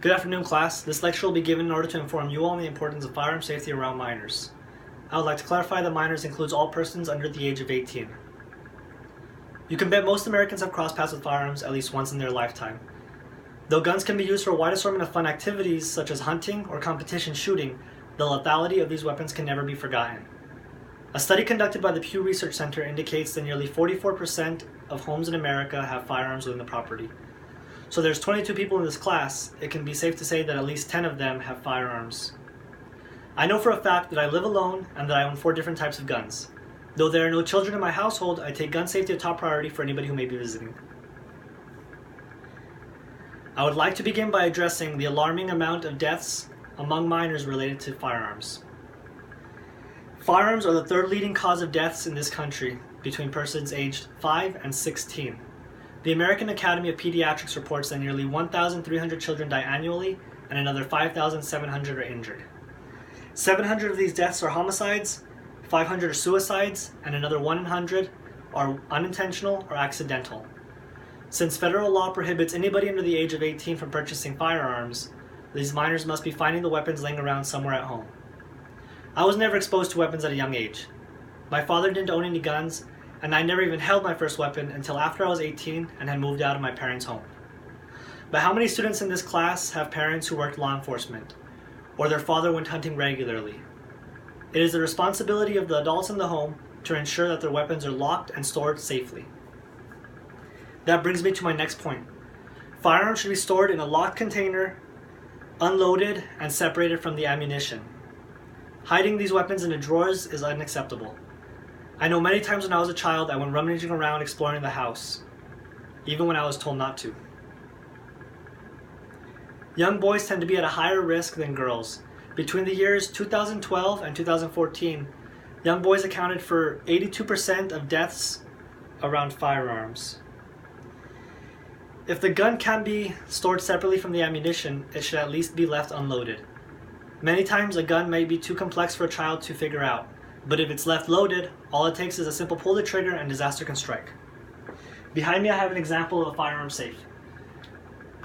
Good afternoon, class. This lecture will be given in order to inform you all on the importance of firearm safety around minors. I would like to clarify that minors includes all persons under the age of 18. You can bet most Americans have crossed paths with firearms at least once in their lifetime. Though guns can be used for a wide assortment of fun activities such as hunting or competition shooting, the lethality of these weapons can never be forgotten. A study conducted by the Pew Research Center indicates that nearly 44% of homes in America have firearms within the property. So there's 22 people in this class. It can be safe to say that at least 10 of them have firearms. I know for a fact that I live alone and that I own 4 different types of guns. Though there are no children in my household, I take gun safety a top priority for anybody who may be visiting. I would like to begin by addressing the alarming amount of deaths among minors related to firearms. Firearms are the third leading cause of deaths in this country between persons aged 5 and 16. The American Academy of Pediatrics reports that nearly 1,300 children die annually and another 5,700 are injured. 700 of these deaths are homicides, 500 are suicides, and another 100 are unintentional or accidental. Since federal law prohibits anybody under the age of 18 from purchasing firearms, these minors must be finding the weapons laying around somewhere at home. I was never exposed to weapons at a young age. My father didn't own any guns, and I never even held my first weapon until after I was 18 and had moved out of my parents' home. But how many students in this class have parents who worked law enforcement, or their father went hunting regularly? It is the responsibility of the adults in the home to ensure that their weapons are locked and stored safely. That brings me to my next point. Firearms should be stored in a locked container, unloaded, and separated from the ammunition. Hiding these weapons in the drawers is unacceptable. I know many times when I was a child I went rummaging around exploring the house, even when I was told not to. Young boys tend to be at a higher risk than girls. Between the years 2012 and 2014, young boys accounted for 82% of deaths around firearms. If the gun can be stored separately from the ammunition, it should at least be left unloaded. Many times a gun may be too complex for a child to figure out, but if it's left loaded, all it takes is a simple pull the trigger and disaster can strike. Behind me I have an example of a firearm safe.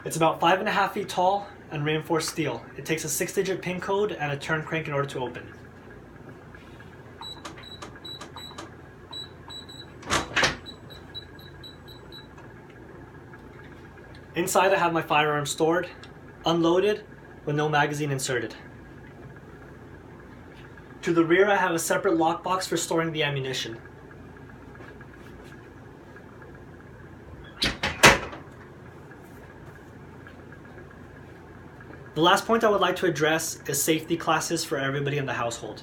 It's about 5.5 feet tall and reinforced steel. It takes a 6-digit PIN code and a turn crank in order to open. Inside I have my firearm stored, unloaded, with no magazine inserted. To the rear I have a separate lockbox for storing the ammunition. The last point I would like to address is safety classes for everybody in the household.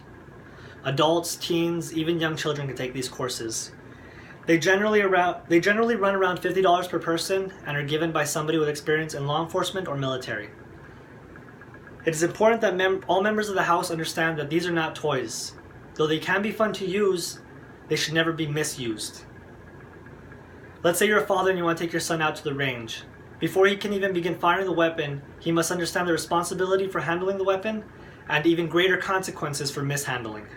Adults, teens, even young children can take these courses. They generally run around $50 per person and are given by somebody with experience in law enforcement or military. It is important that all members of the house understand that these are not toys. Though they can be fun to use, they should never be misused. Let's say you're a father and you want to take your son out to the range. Before he can even begin firing the weapon, he must understand the responsibility for handling the weapon and even greater consequences for mishandling.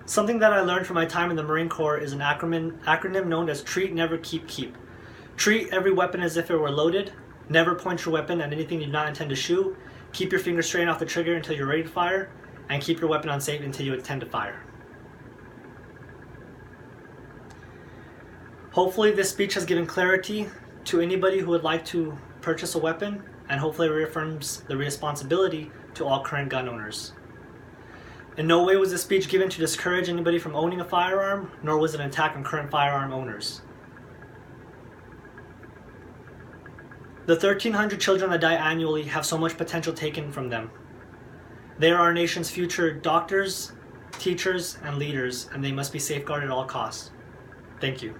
Something that I learned from my time in the Marine Corps is an acronym known as TREAT, Never, Keep, Keep. Treat every weapon as if it were loaded. Never point your weapon at anything you do not intend to shoot. Keep your finger straight off the trigger until you're ready to fire. And keep your weapon unsafe until you intend to fire. Hopefully this speech has given clarity to anybody who would like to purchase a weapon, and hopefully it reaffirms the responsibility to all current gun owners. In no way was this speech given to discourage anybody from owning a firearm, nor was it an attack on current firearm owners. The 1,300 children that die annually have so much potential taken from them. They are our nation's future doctors, teachers, and leaders, and they must be safeguarded at all costs. Thank you.